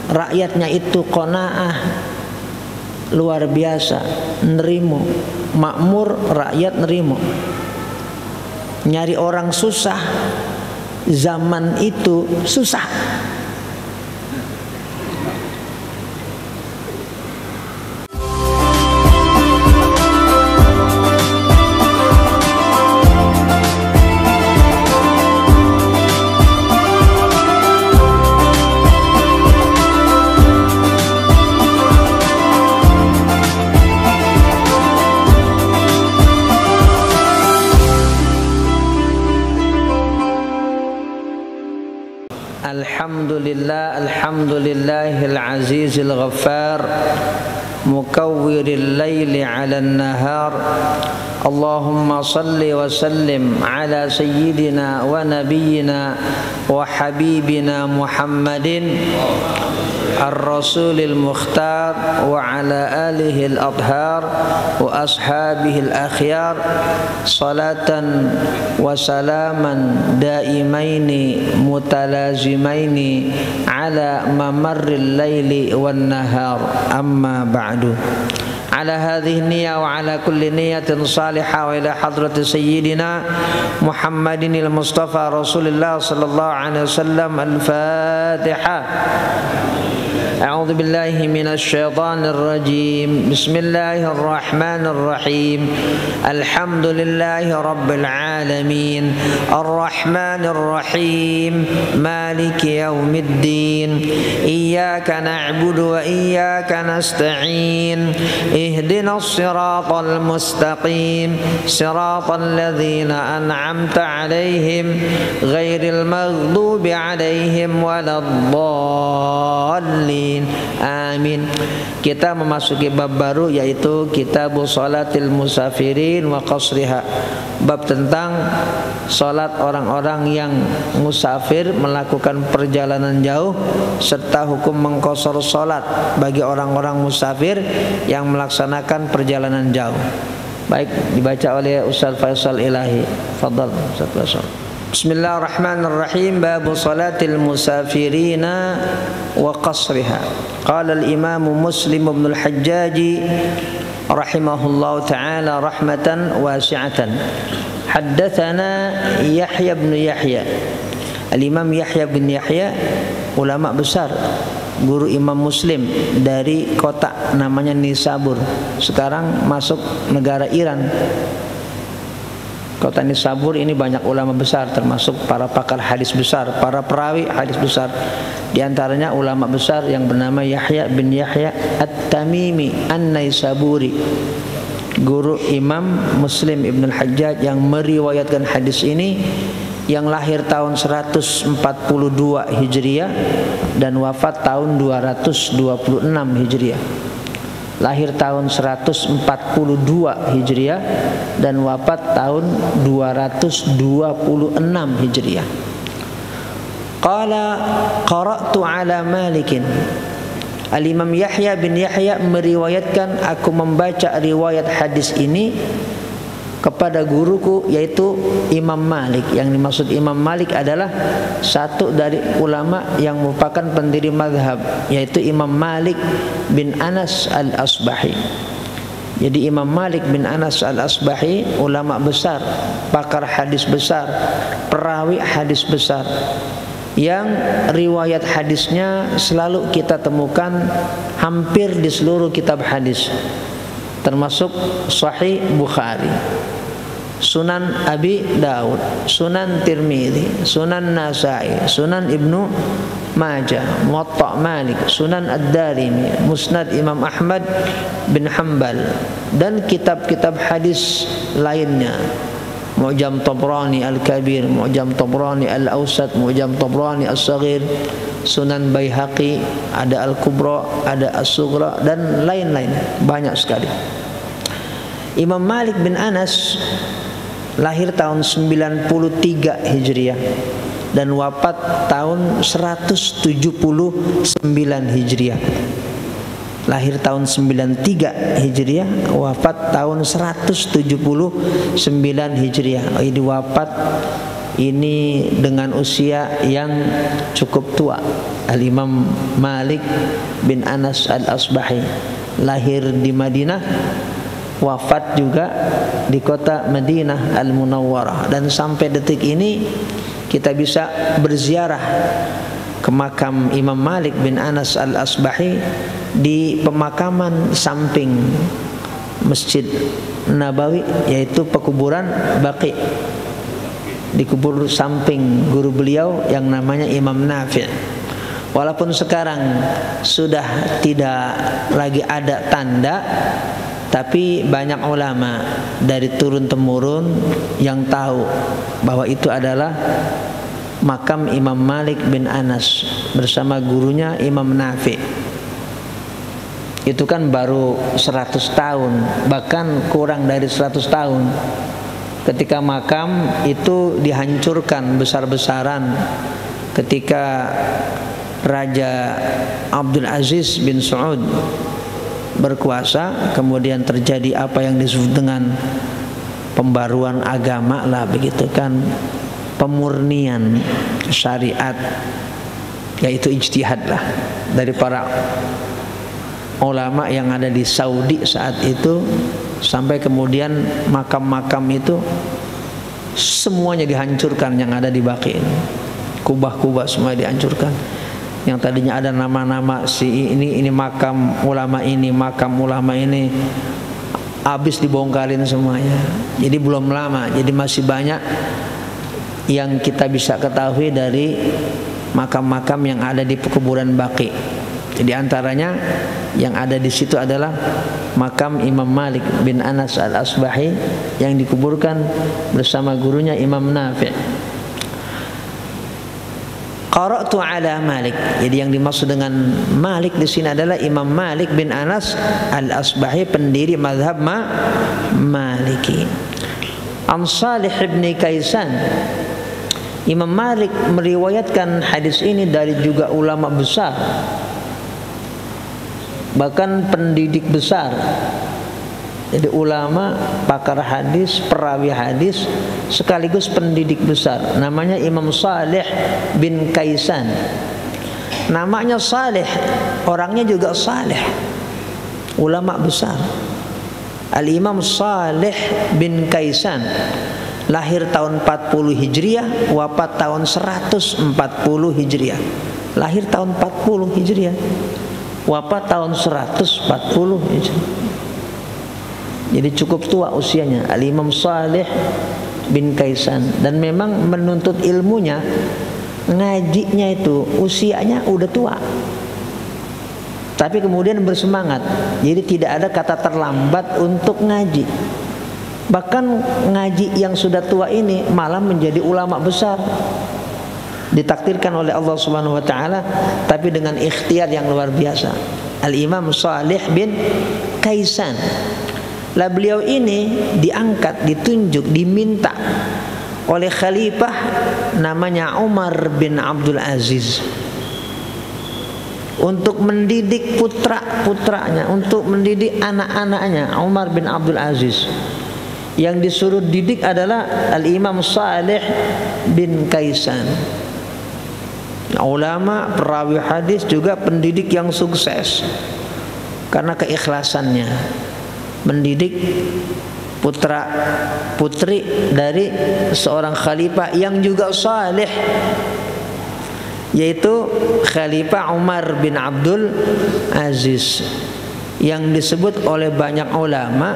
rakyatnya itu qanaah, luar biasa, nerimo, makmur, rakyat nerimo. Nyari orang susah, zaman itu susah. Alhamdulillahil azizil ghaffar mukawwiril laili 'alan nahar. Allahumma salli wa sallim ala sayyidina wa nabiyyina wa habibina Muhammadin ar-rasulil mukhtar wa ala alihi al-adhar wa ashabihi al-akhyar salatan wa salaman daimaini mutalazimaini ala mamarril laili wan nahar. Amma ba'du. على هذه النية وعلى كل نية صالحة وإلى حضرة سيدنا محمد المصطفى رسول الله صلى الله عليه وسلم. الفاتحة. أعوذ بالله من الشيطان الرجيم. بسم الله الرحمن الرحيم. الحمد لله رب العالمين الرحمن الرحيم مالك يوم الدين إياك نعبد وإياك نستعين اهدنا الصراط المستقيم صراط الذين أنعمت عليهم غير المغضوب عليهم ولا الضالين. Amin. Kita memasuki bab baru, yaitu Kitabus Shalatil Musafirin wa Qasriha. Bab tentang salat orang-orang yang musafir, melakukan perjalanan jauh, serta hukum mengqasar salat bagi orang-orang musafir yang melaksanakan perjalanan jauh. Baik, dibaca oleh Ustaz Faisal Ilahi. Fadhal Ustaz Faisal. Bismillahirrahmanirrahim. Babu salatil musafirina wa qasriha. Qala al-imam Muslim ibn al-Hajjaj rahimahullahu ta'ala rahmatan wasi'atan. Haddatsana Yahya bin Yahya. Al-Imam Yahya bin Yahya ulama besar, guru Imam Muslim dari kota namanya Nisabur. Sekarang masuk negara Iran. Kota Nisabur ini banyak ulama besar, termasuk para pakar hadis besar, para perawi hadis besar. Di antaranya ulama besar yang bernama Yahya bin Yahya At-Tamimi An-Naisaburi, guru Imam Muslim Ibn al-Hajjaj yang meriwayatkan hadis ini, yang lahir tahun 142 Hijriah dan wafat tahun 226 Hijriah. Lahir tahun 142 Hijriah dan wafat tahun 226 Hijriah. Qala qara'tu ala Malikin. Al-Imam Yahya bin Yahya meriwayatkan, aku membaca riwayat hadis ini kepada guruku, yaitu Imam Malik. Yang dimaksud Imam Malik adalah satu dari ulama yang merupakan pendiri mazhab, yaitu Imam Malik bin Anas al-Asbahi. Jadi Imam Malik bin Anas al-Asbahi ulama besar, pakar hadis besar, perawi hadis besar, yang riwayat hadisnya selalu kita temukan hampir di seluruh kitab hadis, termasuk Sahih Bukhari, Sunan Abi Daud, Sunan Tirmidzi, Sunan Nasai, Sunan Ibnu Majah, Muwatta Malik, Sunan Ad-Darimi, Musnad Imam Ahmad bin Hanbal, dan kitab-kitab hadis lainnya, Mu'jam Tabrani Al-Kabir, Mu'jam Tabrani Al-Awsat, Mu'jam Tabrani As-Saghir, Sunan Baihaqi, ada Al-Kubra, ada As-Sughra, dan lain-lain, banyak sekali. Imam Malik bin Anas lahir tahun 93 Hijriah dan wafat tahun 179 Hijriah. Lahir tahun 93 Hijriah, wafat tahun 179 Hijriah. Ini wafat ini dengan usia yang cukup tua. Al-Imam Malik bin Anas Al-Asbahi lahir di Madinah, wafat juga di kota Madinah Al-Munawwarah, dan sampai detik ini kita bisa berziarah ke makam Imam Malik bin Anas Al-Asbahi di pemakaman samping Masjid Nabawi, yaitu pekuburan Baqi, dikubur samping guru beliau yang namanya Imam Nafi'. Walaupun sekarang sudah tidak lagi ada tanda, tapi banyak ulama dari turun temurun yang tahu bahwa itu adalah makam Imam Malik bin Anas bersama gurunya Imam Nafi'. Itu kan baru 100 tahun, bahkan kurang dari 100 tahun ketika makam itu dihancurkan besar-besaran ketika Raja Abdul Aziz bin Saud berkuasa. Kemudian terjadi apa yang disebut dengan pembaruan agama lah, begitu kan, pemurnian syariat, yaitu ijtihad lah dari para ulama yang ada di Saudi saat itu, sampai kemudian makam-makam itu semuanya dihancurkan yang ada di Baqi ini. Kubah-kubah semua dihancurkan. Yang tadinya ada nama-nama si ini makam ulama ini, makam ulama ini, habis dibongkarin semuanya. Jadi belum lama, jadi masih banyak yang kita bisa ketahui dari makam-makam yang ada di pekuburan Baqi. Jadi antaranya yang ada di situ adalah makam Imam Malik bin Anas Al-Asbahi yang dikuburkan bersama gurunya Imam Nafi'. Qara'tu ala Malik. Jadi yang dimaksud dengan Malik di sini adalah Imam Malik bin Anas Al-Asbahi, pendiri mazhab Maliki. An Salih bin Kaisan. Imam Malik meriwayatkan hadis ini dari juga ulama besar, bahkan pendidik besar. Jadi ulama, pakar hadis, perawi hadis, sekaligus pendidik besar. Namanya Imam Salih bin Kaisan. Namanya Salih, orangnya juga saleh, ulama besar. Al-Imam Salih bin Kaisan lahir tahun 40 Hijriah, wafat tahun 140 Hijriah. Lahir tahun 40 Hijriah, wafat tahun 140 Hijriah. Jadi cukup tua usianya Al-Imam Salih bin Kaisan, dan memang menuntut ilmunya, ngajinya itu usianya udah tua, tapi kemudian bersemangat. Jadi tidak ada kata terlambat untuk ngaji. Bahkan ngaji yang sudah tua ini malah menjadi ulama besar, ditakdirkan oleh Allah Subhanahu wa taala, tapi dengan ikhtiar yang luar biasa. Al-Imam Salih bin Kaisan. Lah beliau ini diangkat, ditunjuk, diminta oleh khalifah namanya Umar bin Abdul Aziz untuk mendidik putra-putranya, untuk mendidik anak-anaknya. Umar bin Abdul Aziz yang disuruh didik adalah Al-Imam Salih bin Kaisan. Ulama, perawi hadis, juga pendidik yang sukses karena keikhlasannya mendidik putra putri dari seorang khalifah yang juga saleh, yaitu Khalifah Umar bin Abdul Aziz, yang disebut oleh banyak ulama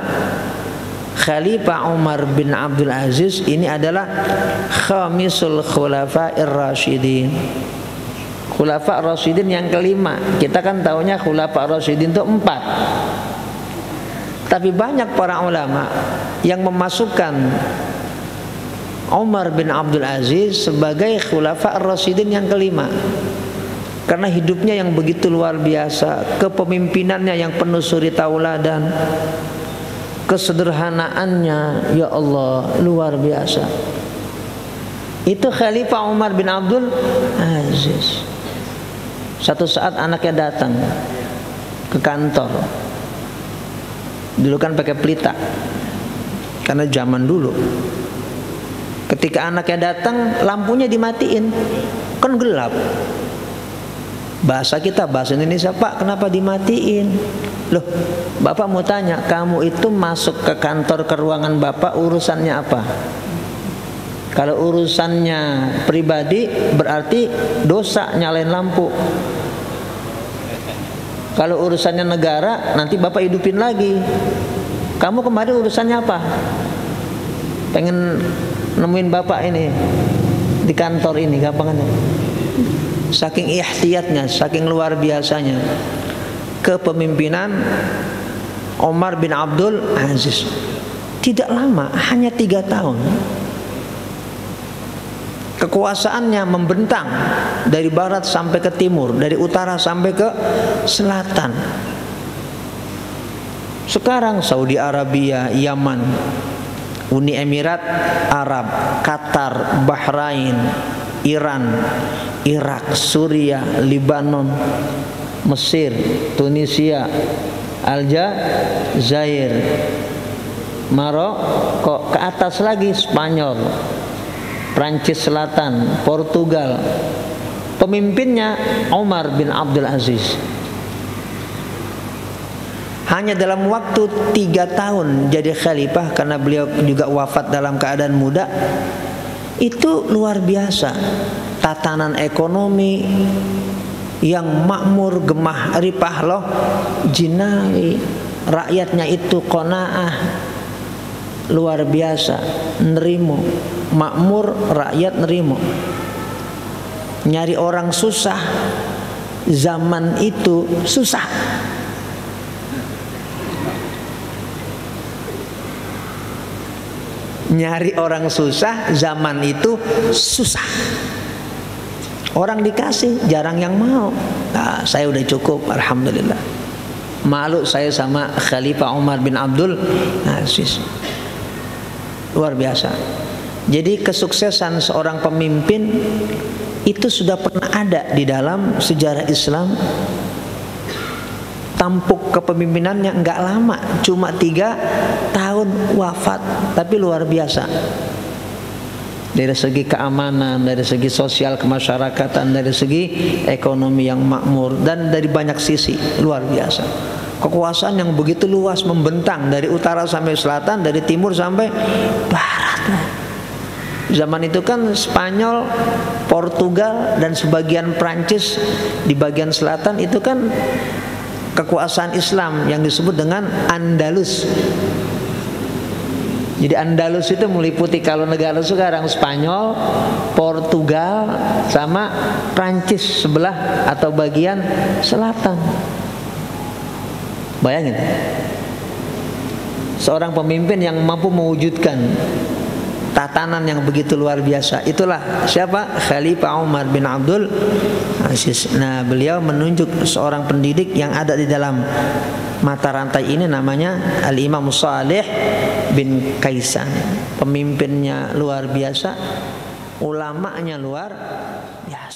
Khalifah Umar bin Abdul Aziz ini adalah khamisul khulafa'ir rasyidin, khulafa' rasyidin yang kelima. Kita kan tahunya khulafa' rasyidin itu 4, tapi banyak para ulama yang memasukkan Umar bin Abdul Aziz sebagai khulafa' ar-rasyidin yang kelima, karena hidupnya yang begitu luar biasa, kepemimpinannya yang penuh suri tauladan, kesederhanaannya, ya Allah, luar biasa. Itu Khalifah Umar bin Abdul Aziz. Satu saat anaknya datang ke kantor. Dulu kan pakai pelita, karena zaman dulu Ketika anaknya datang, lampunya dimatiin, kan gelap. Bahasa kita, bahasa Indonesia, Pak, kenapa dimatiin? Loh, Bapak mau tanya, kamu itu masuk ke kantor, ke ruangan Bapak, urusannya apa? Kalau urusannya pribadi, berarti dosa nyalain lampu. Kalau urusannya negara, nanti Bapak hidupin lagi. Kamu kemarin urusannya apa? Pengen nemuin Bapak ini di kantor ini, gampang aja. Saking ihtiyatnya, saking luar biasanya kepemimpinan Umar bin Abdul Aziz. Tidak lama, hanya 3 tahun. Kekuasaannya membentang dari barat sampai ke timur, dari utara sampai ke selatan. Sekarang Saudi Arabia, Yaman, Uni Emirat Arab, Qatar, Bahrain, Iran, Irak, Suriah, Lebanon, Mesir, Tunisia, Aljazair, Maroko, ke atas lagi Spanyol, Prancis Selatan, Portugal. Pemimpinnya Umar bin Abdul Aziz. Hanya dalam waktu 3 tahun jadi khalifah, karena beliau juga wafat dalam keadaan muda. Itu luar biasa. Tatanan ekonomi yang makmur, gemah ripah loh, jinawi. Rakyatnya itu qanaah, luar biasa, nerimo, makmur, rakyat nerimo. Nyari orang susah, zaman itu susah. Nyari orang susah, zaman itu susah. Orang dikasih, jarang yang mau. Nah, saya udah cukup, alhamdulillah. Malu saya sama Khalifah Umar bin Abdul Aziz. Luar biasa. Jadi kesuksesan seorang pemimpin itu sudah pernah ada di dalam sejarah Islam. Tampuk kepemimpinannya enggak lama, cuma 3 tahun wafat, tapi luar biasa. Dari segi keamanan, dari segi sosial kemasyarakatan, dari segi ekonomi yang makmur, dan dari banyak sisi, luar biasa. Kekuasaan yang begitu luas, membentang dari utara sampai selatan, dari timur sampai barat. Zaman itu kan Spanyol, Portugal, dan sebagian Prancis di bagian selatan itu kan kekuasaan Islam yang disebut dengan Andalus. Jadi Andalus itu meliputi, kalau negara sekarang Spanyol, Portugal, sama Prancis sebelah atau bagian selatan. Bayangin, seorang pemimpin yang mampu mewujudkan tatanan yang begitu luar biasa. Itulah siapa? Khalifah Umar bin Abdul Aziz. Nah, beliau menunjuk seorang pendidik yang ada di dalam mata rantai ini, namanya Al-Imam Salih bin Kaisan. Pemimpinnya luar biasa, ulamanya luar biasa.